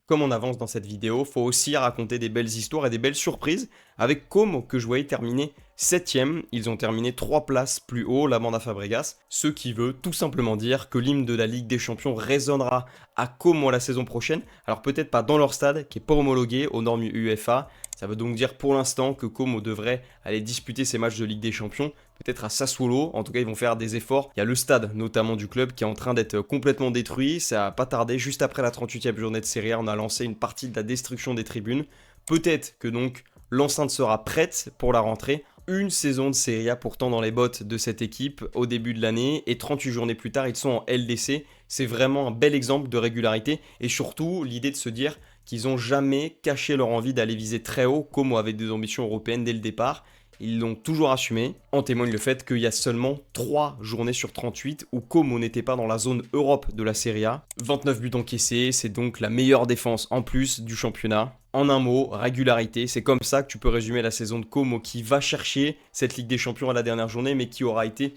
Comme on avance dans cette vidéo, faut aussi raconter des belles histoires et des belles surprises avec Como que je voyais terminer 7e. Ils ont terminé 3 places plus haut, la bande à Fabregas, ce qui veut tout simplement dire que l'hymne de la Ligue des Champions résonnera à Como la saison prochaine. Alors peut-être pas dans leur stade qui n'est pas homologué aux normes UEFA. Ça veut donc dire pour l'instant que Como devrait aller disputer ses matchs de Ligue des Champions, peut-être à Sassuolo. En tout cas, ils vont faire des efforts. Il y a le stade notamment du club qui est en train d'être complètement détruit. Ça n'a pas tardé, juste après la 38e journée de Serie A, on a lancé une partie de la destruction des tribunes. Peut-être que donc l'enceinte sera prête pour la rentrée. Une saison de Serie A pourtant dans les bottes de cette équipe au début de l'année, et 38 journées plus tard, ils sont en LDC. C'est vraiment un bel exemple de régularité, et surtout l'idée de se dire qu'ils n'ont jamais caché leur envie d'aller viser très haut, Como avait des ambitions européennes dès le départ. Ils l'ont toujours assumé. En témoigne le fait qu'il y a seulement 3 journées sur 38 où Como n'était pas dans la zone Europe de la Serie A. 29 buts encaissés, c'est donc la meilleure défense en plus du championnat. En un mot, régularité, c'est comme ça que tu peux résumer la saison de Como qui va chercher cette Ligue des Champions à la dernière journée, mais qui aura été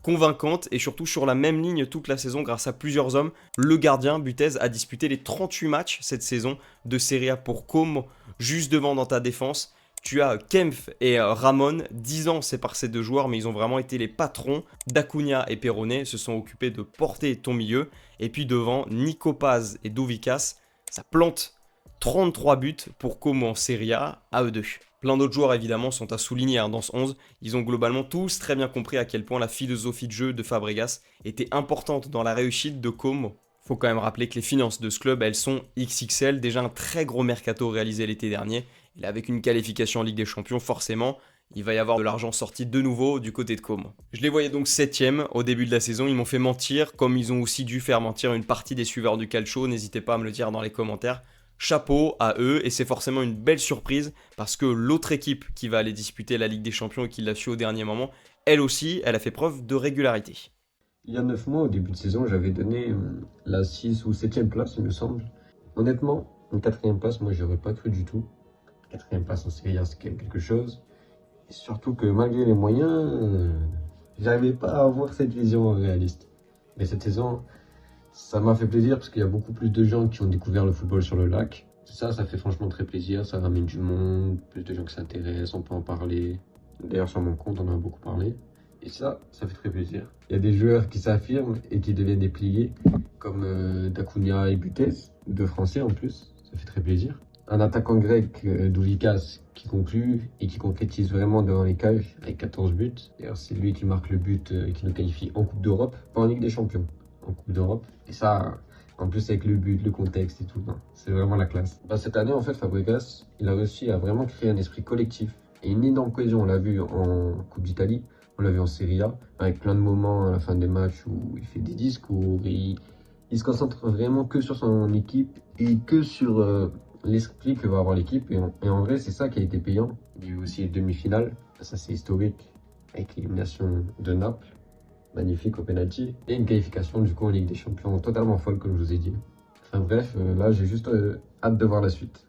convaincante et surtout sur la même ligne toute la saison grâce à plusieurs hommes. Le gardien Butez a disputé les 38 matchs cette saison de Serie A pour Como. Juste devant dans ta défense, tu as Kempf et Ramon. 10 ans séparent ces deux joueurs, mais ils ont vraiment été les patrons. D'Acuna et Perrone se sont occupés de porter ton milieu. Et puis devant, Nico Paz et Douvikas, ça plante 33 buts pour Como en Serie A à eux deux. Plein d'autres joueurs évidemment sont à souligner dans ce 11. Ils ont globalement tous très bien compris à quel point la philosophie de jeu de Fabregas était importante dans la réussite de Como. Faut quand même rappeler que les finances de ce club, elles sont XXL. Déjà un très gros mercato réalisé l'été dernier. Et avec une qualification en Ligue des Champions, forcément, il va y avoir de l'argent sorti de nouveau du côté de Como. Je les voyais donc 7e au début de la saison. Ils m'ont fait mentir, comme ils ont aussi dû faire mentir une partie des suiveurs du Calcio. N'hésitez pas à me le dire dans les commentaires. Chapeau à eux, et c'est forcément une belle surprise parce que l'autre équipe qui va aller disputer la Ligue des Champions et qui l'a su au dernier moment, elle aussi, elle a fait preuve de régularité. Il y a 9 mois, au début de saison, j'avais donné la 6 ou 7e place, il me semble. Honnêtement, une 4e place, moi, j'aurais pas cru du tout. 4e place en Serie A, c'est quand même quelque chose. Et surtout que malgré les moyens, j'arrivais pas à avoir cette vision réaliste. Mais cette saison, ça m'a fait plaisir parce qu'il y a beaucoup plus de gens qui ont découvert le football sur le lac. Ça fait franchement très plaisir, ça ramène du monde, plus de gens qui s'intéressent, on peut en parler. D'ailleurs, sur mon compte, on en a beaucoup parlé. Et ça fait très plaisir. Il y a des joueurs qui s'affirment et qui deviennent des piliers, comme D'Acuna et Butez, deux Français en plus. Ça fait très plaisir. Un attaquant grec, Douvikas, qui conclut et qui concrétise vraiment devant les cages avec 14 buts. D'ailleurs, c'est lui qui marque le but qui nous qualifie en Coupe d'Europe, pas en Ligue des Champions, en Coupe d'Europe. Et ça, en plus avec le but, le contexte et tout, c'est vraiment la classe. Cette année, en fait, Fabregas, il a réussi à vraiment créer un esprit collectif et une énorme cohésion. On l'a vu en Coupe d'Italie, on l'a vu en Serie A, avec plein de moments à la fin des matchs où il fait des discours, il se concentre vraiment que sur son équipe et que sur l'esprit que va avoir l'équipe. Et en vrai, c'est ça qui a été payant. Il y a eu aussi les demi-finales, ça c'est historique, avec l'élimination de Naples, magnifique au penalty, et une qualification du coup en Ligue des Champions totalement folle comme je vous ai dit. Enfin bref, là j'ai juste hâte de voir la suite.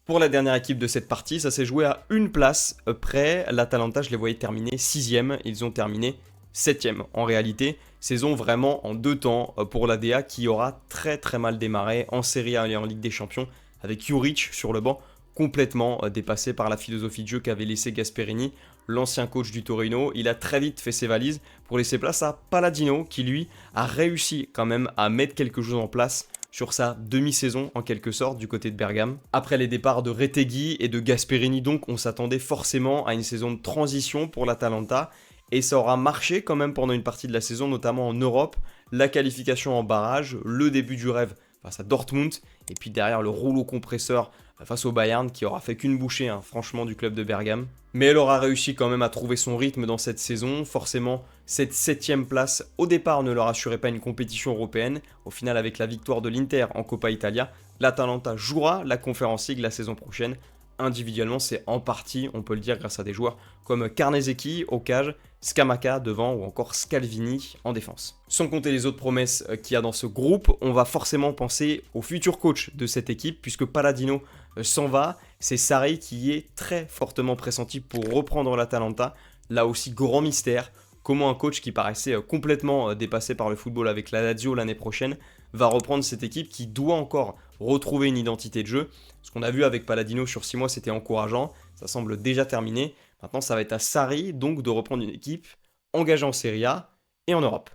Pour la dernière équipe de cette partie, ça s'est joué à une place près. L'Atalanta, je les voyais terminer 6e, ils ont terminé 7e. En réalité, saison vraiment en 2 temps pour l'ADA qui aura très mal démarré en Serie A et en Ligue des Champions avec Juric sur le banc, complètement dépassé par la philosophie de jeu qu'avait laissé Gasperini, l'ancien coach du Torino. Il a très vite fait ses valises pour laisser place à Palladino qui lui a réussi quand même à mettre quelque chose en place sur sa demi-saison en quelque sorte du côté de Bergame. Après les départs de Retegui et de Gasperini donc, on s'attendait forcément à une saison de transition pour l'Atalanta et ça aura marché quand même pendant une partie de la saison, notamment en Europe, la qualification en barrage, le début du rêve face à Dortmund et puis derrière le rouleau compresseur face au Bayern qui aura fait qu'une bouchée franchement du club de Bergame. Mais elle aura réussi quand même à trouver son rythme dans cette saison. Forcément, cette 7e place au départ ne leur assurait pas une compétition européenne. Au final, avec la victoire de l'Inter en Coppa Italia, l'Atalanta jouera la Conference League la saison prochaine. Individuellement, c'est en partie, on peut le dire, grâce à des joueurs comme Carnesecchi au cage, Scamacca devant ou encore Scalvini en défense. Sans compter les autres promesses qu'il y a dans ce groupe, on va forcément penser au futur coach de cette équipe puisque Palladino s'en va. C'est Sarri qui est très fortement pressenti pour reprendre l'Atalanta. Là aussi, grand mystère. Comment un coach qui paraissait complètement dépassé par le football avec la Lazio l'année prochaine va reprendre cette équipe qui doit encore retrouver une identité de jeu. Ce qu'on a vu avec Palladino sur 6 mois, c'était encourageant. Ça semble déjà terminé. Maintenant, ça va être à Sarri donc de reprendre une équipe engagée en Serie A et en Europe.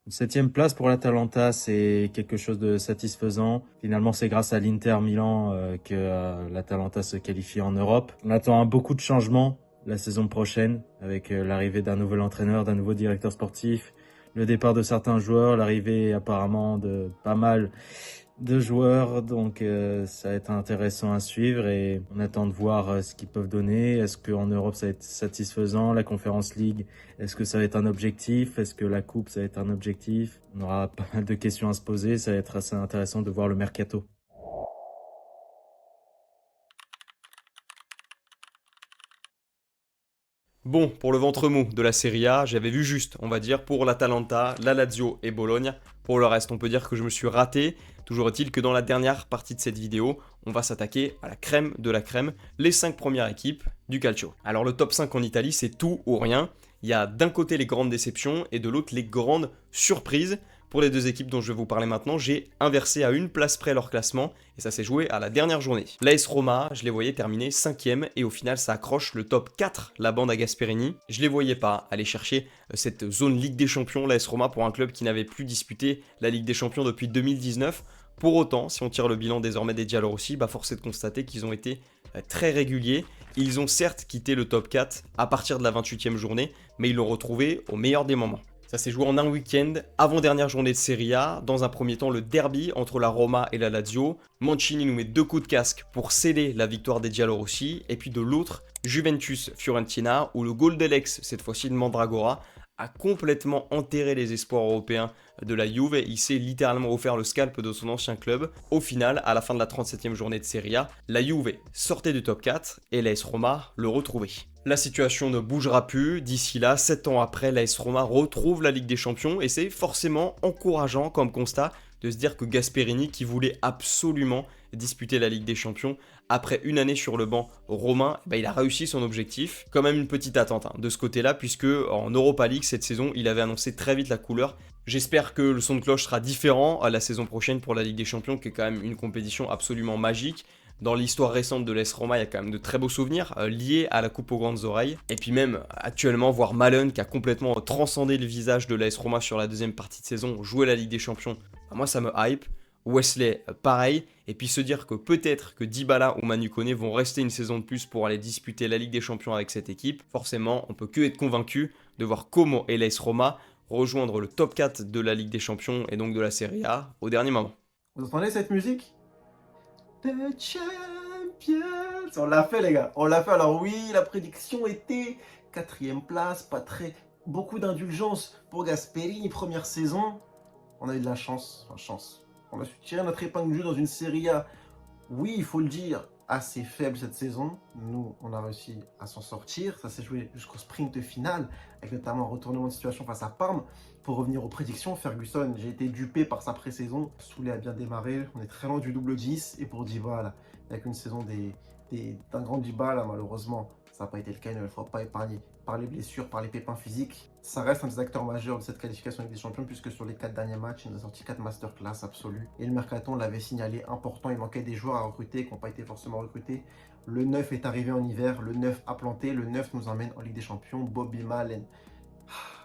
Une 7e place pour l'Atalanta, c'est quelque chose de satisfaisant. Finalement, c'est grâce à l'Inter Milan que l'Atalanta se qualifie en Europe. On attend beaucoup de changements la saison prochaine avec l'arrivée d'un nouvel entraîneur, d'un nouveau directeur sportif, le départ de certains joueurs, l'arrivée apparemment de pas mal de joueurs, donc ça va être intéressant à suivre et on attend de voir ce qu'ils peuvent donner. Est-ce qu'en Europe ça va être satisfaisant, la Conference League, est-ce que ça va être un objectif, est-ce que la Coupe ça va être un objectif? On aura pas mal de questions à se poser, ça va être assez intéressant de voir le mercato. Bon, pour le ventre mou de la Serie A, j'avais vu juste, on va dire, pour l'Atalanta, la Lazio et Bologne. Pour le reste, on peut dire que je me suis raté. Toujours est-il que dans la dernière partie de cette vidéo, on va s'attaquer à la crème de la crème, les 5 premières équipes du Calcio. Alors le top 5 en Italie, c'est tout ou rien. Il y a d'un côté les grandes déceptions et de l'autre les grandes surprises. Pour les 2 équipes dont je vais vous parler maintenant, j'ai inversé à une place près leur classement et ça s'est joué à la dernière journée. L'AS Roma, je les voyais terminer 5e et au final ça accroche le top 4, la bande à Gasperini. Je les voyais pas aller chercher cette zone Ligue des Champions, l'AS Roma pour un club qui n'avait plus disputé la Ligue des Champions depuis 2019. Pour autant, si on tire le bilan désormais des Giallorossi, force est de constater qu'ils ont été très réguliers. Ils ont certes quitté le top 4 à partir de la 28e journée, mais ils l'ont retrouvé au meilleur des moments. Ça s'est joué en un week-end, avant-dernière journée de Serie A. Dans un premier temps, le derby entre la Roma et la Lazio. Mancini nous met 2 coups de casque pour sceller la victoire des Giallorossi. Et puis de l'autre, Juventus-Fiorentina, où le goal d'Alex, cette fois-ci de Mandragora, a complètement enterré les espoirs européens de la Juve. Il s'est littéralement offert le scalp de son ancien club. Au final, à la fin de la 37e journée de Serie A, la Juve sortait du top 4 et l'AS Roma le retrouvait. La situation ne bougera plus. D'ici là, 7 ans après, l'AS Roma retrouve la Ligue des Champions et c'est forcément encourageant comme constat de se dire que Gasperini, qui voulait absolument disputer la Ligue des Champions, après une année sur le banc romain, il a réussi son objectif. Quand même une petite attente de ce côté-là, puisque en Europa League, cette saison, il avait annoncé très vite la couleur. J'espère que le son de cloche sera différent à la saison prochaine pour la Ligue des Champions, qui est quand même une compétition absolument magique. Dans l'histoire récente de l'AS Roma, il y a quand même de très beaux souvenirs liés à la coupe aux grandes oreilles. Et puis même, actuellement, voir Malen qui a complètement transcendé le visage de l'AS Roma sur la deuxième partie de saison, jouer la Ligue des Champions, moi ça me hype. Wesley, pareil. Et puis se dire que peut-être que Dybala ou Manu Koné vont rester une saison de plus pour aller disputer la Ligue des Champions avec cette équipe. Forcément, on peut que être convaincu de voir comment l'AS Roma rejoindre le top 4 de la Ligue des Champions et donc de la Serie A au dernier moment. Vous entendez cette musique? The Champions. On l'a fait les gars, on l'a fait. Alors oui, la prédiction était 4e place, pas très... Beaucoup d'indulgence pour Gasperini, première saison. On a eu de la chance, On a su tirer notre épingle du jeu dans une Serie A, oui, il faut le dire, assez faible cette saison. Nous, on a réussi à s'en sortir. Ça s'est joué jusqu'au sprint final, avec notamment un retournement de situation face à Parme. Pour revenir aux prédictions, Ferguson, j'ai été dupé par sa pré-saison. Soulé a bien démarré, on est très loin du double 10. Et pour Dybala, avec une saison d'un grand Dybala, malheureusement, ça n'a pas été le cas, il ne faut pas épargner par les blessures, par les pépins physiques. Ça reste un des acteurs majeurs de cette qualification avec des champions, puisque sur les 4 derniers matchs, il nous a sorti 4 masterclass absolus. Et le mercaton l'avait signalé important, il manquait des joueurs à recruter qui n'ont pas été forcément recrutés. Le 9 est arrivé en hiver, le 9 a planté, le 9 nous emmène en Ligue des Champions, Bobby Malen.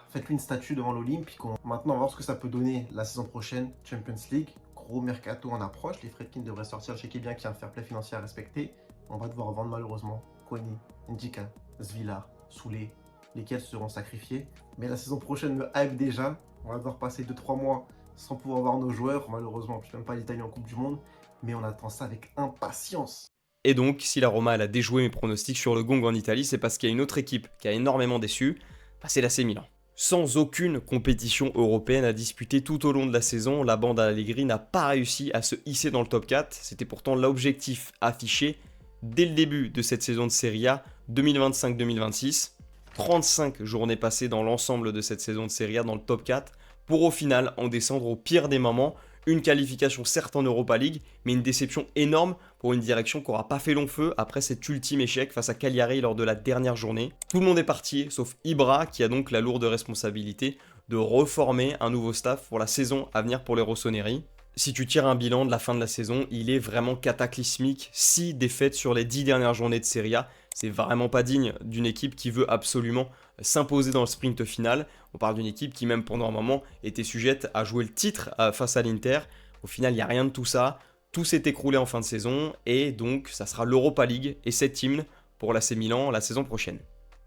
Faites-lui une statue devant l'Olympique. Maintenant, on va voir ce que ça peut donner la saison prochaine, Champions League. Gros mercato en approche, les Fredkin devraient sortir, le chèque est bien qu'il y a un fair play financier à respecter. On va devoir vendre malheureusement Koné, Ndika, Zvilar, Soulé, lesquels seront sacrifiés. Mais la saison prochaine me hype déjà. On va devoir passer 2-3 mois sans pouvoir voir nos joueurs. Malheureusement, je ne suis même pas l'Italie en Coupe du Monde. Mais on attend ça avec impatience. Et donc, si la Roma elle a déjoué mes pronostics sur le gong en Italie, c'est parce qu'il y a une autre équipe qui a énormément déçu. C'est l'AC Milan. Sans aucune compétition européenne à disputer tout au long de la saison, la bande Allegri n'a pas réussi à se hisser dans le top 4. C'était pourtant l'objectif affiché dès le début de cette saison de Serie A 2025-2026. 35 journées passées dans l'ensemble de cette saison de Serie A dans le top 4 pour au final en descendre au pire des moments. Une qualification certes en Europa League, mais une déception énorme pour une direction qui n'aura pas fait long feu après cet ultime échec face à Cagliari lors de la dernière journée. Tout le monde est parti, sauf Ibra qui a donc la lourde responsabilité de reformer un nouveau staff pour la saison à venir pour les Rossoneri. Si tu tires un bilan de la fin de la saison, il est vraiment cataclysmique. 6 défaites sur les 10 dernières journées de Serie A. C'est vraiment pas digne d'une équipe qui veut absolument s'imposer dans le sprint final. On parle d'une équipe qui, même pendant un moment, était sujette à jouer le titre face à l'Inter. Au final, il n'y a rien de tout ça. Tout s'est écroulé en fin de saison. Et donc, ça sera l'Europa League et cet hymne pour l'AC Milan la saison prochaine.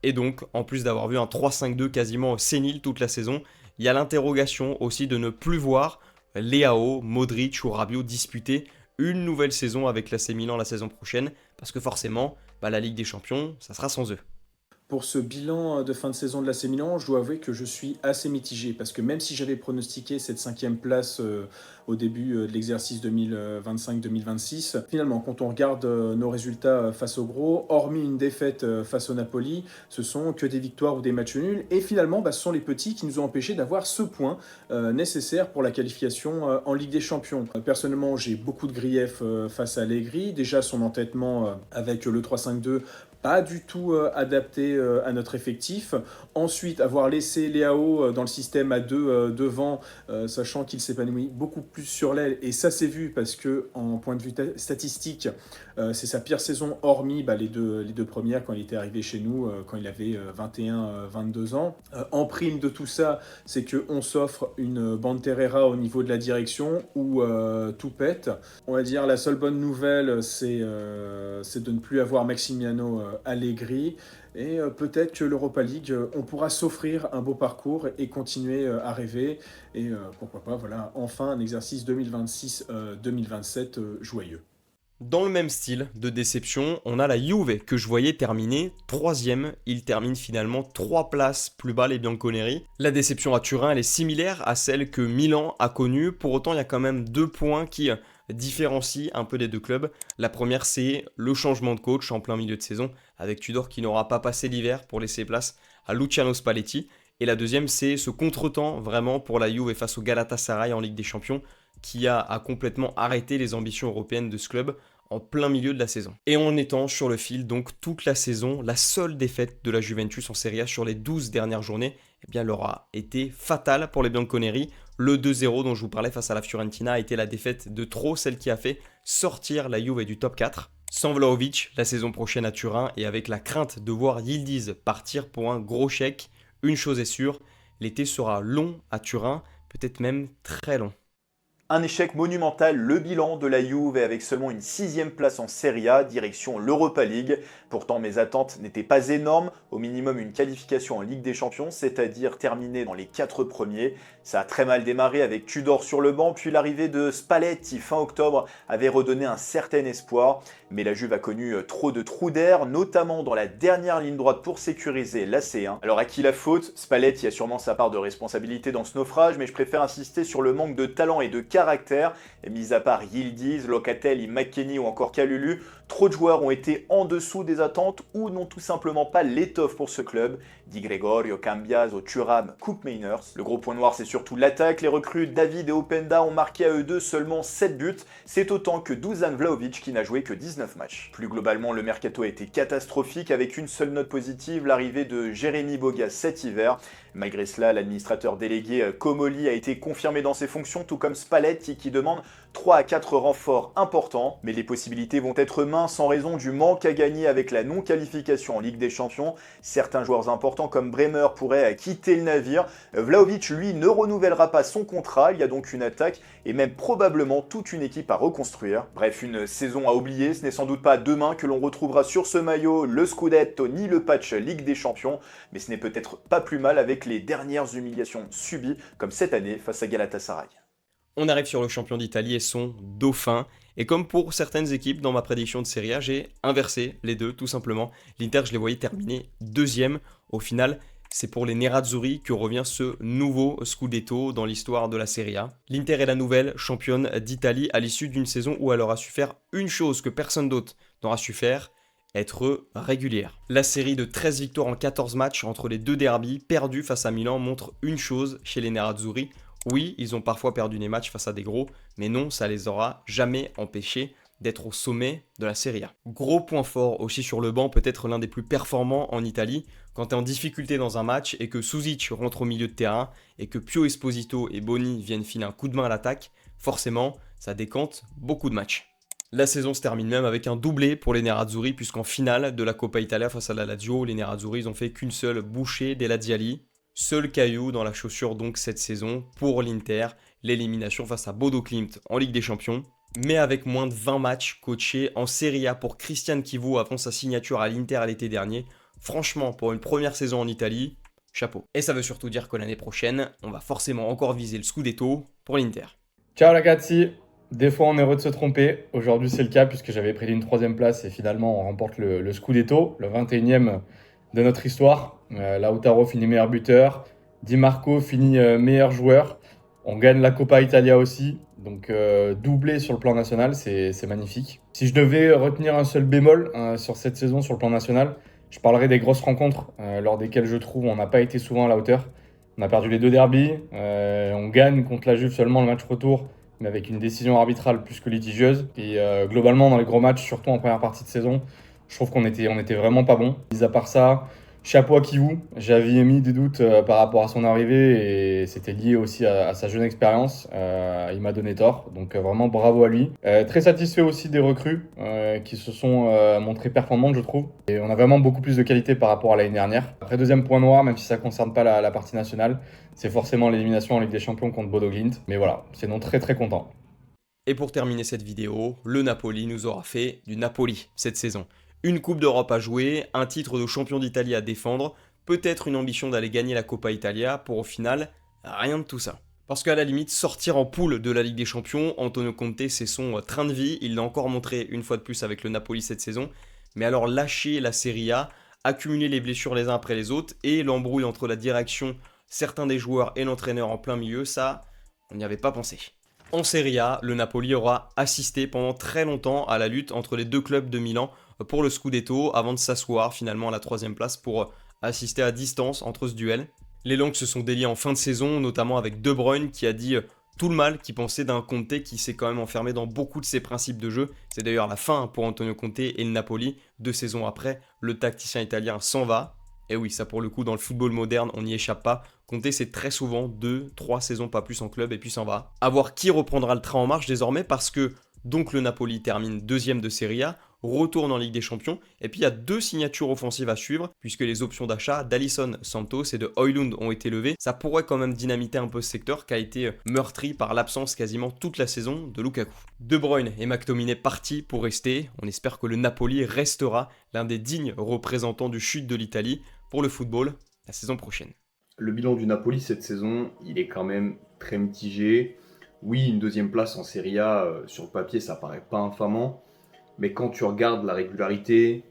Et donc, en plus d'avoir vu un 3-5-2 quasiment sénile toute la saison, il y a l'interrogation aussi de ne plus voir Leao, Modric ou Rabiot disputer une nouvelle saison avec l'AC Milan la saison prochaine. Parce que forcément, la Ligue des Champions, ça sera sans eux. Pour ce bilan de fin de saison de l'AC Milan, je dois avouer que je suis assez mitigé parce que même si j'avais pronostiqué cette 5e place au début de l'exercice 2025-2026, finalement quand on regarde nos résultats face au gros, hormis une défaite face au Napoli, ce sont que des victoires ou des matchs nuls et finalement ce sont les petits qui nous ont empêchés d'avoir ce point nécessaire pour la qualification en Ligue des Champions. Personnellement, j'ai beaucoup de griefs face à Allegri, déjà son entêtement avec le 3-5-2 pas du tout adapté à notre effectif. Ensuite, avoir laissé Leao dans le système à 2 devant, sachant qu'il s'épanouit beaucoup plus sur l'aile. Et ça s'est vu parce que, en point de vue statistique, c'est sa pire saison, hormis les deux premières quand il était arrivé chez nous, quand il avait 21-22 ans. En prime de tout ça, c'est qu'on s'offre une Banterera au niveau de la direction où tout pète. On va dire la seule bonne nouvelle, c'est de ne plus avoir Maximiano Allegri et peut-être que l'Europa League, on pourra s'offrir un beau parcours et continuer à rêver et pourquoi pas, enfin un exercice 2026-2027 joyeux. Dans le même style de déception, on a la Juve que je voyais terminer 3e. Il termine finalement 3 places plus bas les Bianconeri. La déception à Turin, elle est similaire à celle que Milan a connue. Pour autant, il y a quand même 2 points qui différencie un peu des deux clubs. La première, c'est le changement de coach en plein milieu de saison, avec Tudor qui n'aura pas passé l'hiver pour laisser place à Luciano Spalletti. Et la deuxième, c'est ce contretemps vraiment pour la Juve face au Galatasaray en Ligue des Champions, qui a complètement arrêté les ambitions européennes de ce club en plein milieu de la saison. Et en étant sur le fil donc toute la saison, la seule défaite de la Juventus en Serie A sur les 12 dernières journées, leur a été fatale pour les Bianconeri. Le 2-0 dont je vous parlais face à la Fiorentina a été la défaite de trop, celle qui a fait sortir la Juve du top 4. Sans Vlahovic la saison prochaine à Turin et avec la crainte de voir Yildiz partir pour un gros chèque, une chose est sûre, l'été sera long à Turin, peut-être même très long. Un échec monumental, le bilan de la Juve avec seulement une 6e place en Serie A, direction l'Europa League. Pourtant mes attentes n'étaient pas énormes, au minimum une qualification en Ligue des Champions, c'est-à-dire terminer dans les 4 premiers. Ça a très mal démarré avec Tudor sur le banc, puis l'arrivée de Spalletti fin octobre avait redonné un certain espoir. Mais la Juve a connu trop de trous d'air, notamment dans la dernière ligne droite pour sécuriser la C1. Alors à qui la faute? Spalletti a sûrement sa part de responsabilité dans ce naufrage, mais je préfère insister sur le manque de talent et de caractère. Et mis à part Yildiz, Locatelli, McKennie ou encore Kalulu, trop de joueurs ont été en dessous des attentes ou n'ont tout simplement pas l'étoffe pour ce club. Di Gregorio, Cambiaso, Thuram, Koopmeiners. Le gros point noir c'est surtout l'attaque. Les recrues David et Openda ont marqué à eux deux seulement 7 buts. C'est autant que Dusan Vlahovic qui n'a joué que 19 matchs. Plus globalement, le mercato a été catastrophique avec une seule note positive, l'arrivée de Jérémy Boga cet hiver. Malgré cela, l'administrateur délégué Comoli a été confirmé dans ses fonctions, tout comme Spalletti qui demande 3 à 4 renforts importants. Mais les possibilités vont être minces en raison du manque à gagner avec la non-qualification en Ligue des Champions. Certains joueurs importants comme Bremer pourraient quitter le navire. Vlahovic, lui, ne renouvellera pas son contrat. Il y a donc une attaque et même probablement toute une équipe à reconstruire. Bref, une saison à oublier. Ce n'est sans doute pas demain que l'on retrouvera sur ce maillot le Scudetto ni le patch Ligue des Champions. Mais ce n'est peut-être pas plus mal avec les dernières humiliations subies, comme cette année face à Galatasaray. On arrive sur le champion d'Italie et son dauphin. Et comme pour certaines équipes dans ma prédiction de Serie A, j'ai inversé les deux tout simplement. L'Inter, je les voyais terminer deuxième. Au final, c'est pour les Nerazzurri que revient ce nouveau Scudetto dans l'histoire de la Serie A. L'Inter est la nouvelle championne d'Italie à l'issue d'une saison où elle aura su faire une chose que personne d'autre n'aura su faire, être régulière. La série de 13 victoires en 14 matchs entre les deux derbys perdus face à Milan montre une chose chez les Nerazzurri. Oui, ils ont parfois perdu des matchs face à des gros, mais non, ça les aura jamais empêchés d'être au sommet de la Serie A. Gros point fort aussi sur le banc, peut-être l'un des plus performants en Italie, quand tu es en difficulté dans un match et que Susic rentre au milieu de terrain et que Pio Esposito et Boni viennent filer un coup de main à l'attaque, forcément, ça décante beaucoup de matchs. La saison se termine même avec un doublé pour les Nerazzurri, puisqu'en finale de la Coppa Italia face à la Lazio, les Nerazzurri n'ont fait qu'une seule bouchée des Laziali. Seul caillou dans la chaussure donc cette saison pour l'Inter, l'élimination face à Bodo Glimt en Ligue des Champions. Mais avec moins de 20 matchs coachés en Serie A pour Christian Chivu avant sa signature à l'Inter l'été dernier, franchement pour une première saison en Italie, chapeau. Et ça veut surtout dire que l'année prochaine, on va forcément encore viser le Scudetto pour l'Inter. Ciao ragazzi, des fois on est heureux de se tromper, aujourd'hui c'est le cas puisque j'avais prédit une 3e place et finalement on remporte le Scudetto, le 21e de notre histoire. Lautaro finit meilleur buteur, Di Marco finit meilleur joueur, on gagne la Coppa Italia aussi, donc doublé sur le plan national, c'est magnifique. Si je devais retenir un seul bémol sur cette saison sur le plan national, je parlerai des grosses rencontres lors desquelles je trouve on n'a pas été souvent à la hauteur. On a perdu les 2 derbys, on gagne contre la Juve seulement le match retour, mais avec une décision arbitrale plus que litigieuse. Et globalement, dans les gros matchs, surtout en première partie de saison, je trouve qu'on était vraiment pas bon. Mis à part ça, chapeau à Chivu. J'avais mis des doutes par rapport à son arrivée et c'était lié aussi à sa jeune expérience. Il m'a donné tort, donc vraiment bravo à lui. Très satisfait aussi des recrues qui se sont montrées performantes, je trouve. Et on a vraiment beaucoup plus de qualité par rapport à l'année dernière. Après, deuxième point noir, même si ça ne concerne pas la partie nationale, c'est forcément l'élimination en Ligue des Champions contre Bodo Glimt. Mais voilà, c'est non très très content. Et pour terminer cette vidéo, le Napoli nous aura fait du Napoli cette saison. Une Coupe d'Europe à jouer, un titre de champion d'Italie à défendre, peut-être une ambition d'aller gagner la Coppa Italia pour au final, rien de tout ça. Parce qu'à la limite, sortir en poule de la Ligue des Champions, Antonio Conte c'est son train de vie, il l'a encore montré une fois de plus avec le Napoli cette saison, mais alors lâcher la Serie A, accumuler les blessures les uns après les autres et l'embrouille entre la direction, certains des joueurs et l'entraîneur en plein milieu, ça, on n'y avait pas pensé. En Serie A, le Napoli aura assisté pendant très longtemps à la lutte entre les deux clubs de Milan pour le Scudetto avant de s'asseoir finalement à la 3e place pour assister à distance entre ce duel. Les langues se sont déliées en fin de saison, notamment avec De Bruyne qui a dit tout le mal qu'il pensait d'un Conte qui s'est quand même enfermé dans beaucoup de ses principes de jeu. C'est d'ailleurs la fin pour Antonio Conte et le Napoli. 2 saisons après, le tacticien italien s'en va. Et oui, ça pour le coup, dans le football moderne, on n'y échappe pas. Conte, c'est très souvent 2-3 saisons, pas plus en club, et puis s'en va. À voir qui reprendra le train en marche désormais, parce que donc le Napoli termine 2e de Serie A, retourne en Ligue des Champions. Et puis il y a 2 signatures offensives à suivre, puisque les options d'achat d'Alisson Santos et de Højlund ont été levées. Ça pourrait quand même dynamiter un peu ce secteur qui a été meurtri par l'absence quasiment toute la saison de Lukaku. De Bruyne et McTominay partis pour rester. On espère que le Napoli restera l'un des dignes représentants du chute de l'Italie pour le football la saison prochaine. Le bilan du Napoli cette saison, il est quand même très mitigé. Oui, une 2e place en Serie A, sur le papier, ça paraît pas infamant. Mais quand tu regardes la régularité,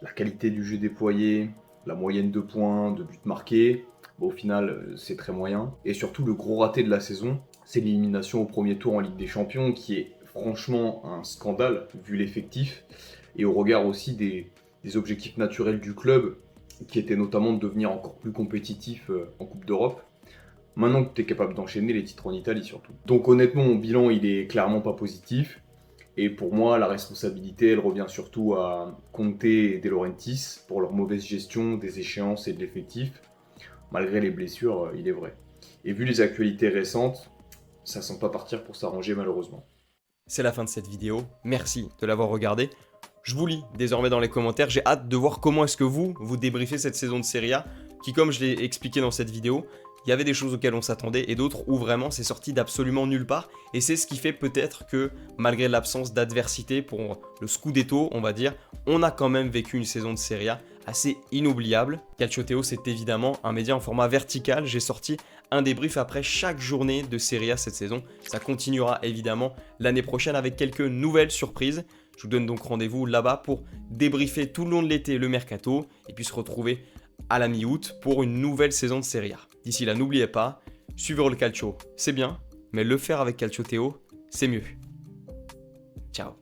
la qualité du jeu déployé, la moyenne de points, de buts marqués, au final, c'est très moyen. Et surtout, le gros raté de la saison, c'est l'élimination au premier tour en Ligue des Champions, qui est franchement un scandale, vu l'effectif, et au regard aussi des objectifs naturels du club, qui étaient notamment de devenir encore plus compétitif en Coupe d'Europe. Maintenant que tu es capable d'enchaîner les titres en Italie surtout. Donc honnêtement, mon bilan, il est clairement pas positif. Et pour moi, la responsabilité, elle revient surtout à Conte et De Laurentiis pour leur mauvaise gestion des échéances et de l'effectif, malgré les blessures, il est vrai. Et vu les actualités récentes, ça sent pas partir pour s'arranger malheureusement. C'est la fin de cette vidéo, merci de l'avoir regardée. Je vous lis désormais dans les commentaires, j'ai hâte de voir comment est-ce que vous débriefez cette saison de Serie A, qui comme je l'ai expliqué dans cette vidéo, il y avait des choses auxquelles on s'attendait et d'autres où vraiment c'est sorti d'absolument nulle part. Et c'est ce qui fait peut-être que malgré l'absence d'adversité pour le Scudetto, on va dire, on a quand même vécu une saison de Serie A assez inoubliable. Calcio Theo, c'est évidemment un média en format vertical. J'ai sorti un débrief après chaque journée de Serie A cette saison. Ça continuera évidemment l'année prochaine avec quelques nouvelles surprises. Je vous donne donc rendez-vous là-bas pour débriefer tout le long de l'été le mercato et puis se retrouver à la mi-août pour une nouvelle saison de Serie A. D'ici là, n'oubliez pas, suivre le calcio, c'est bien, mais le faire avec Calcio Theo, c'est mieux. Ciao.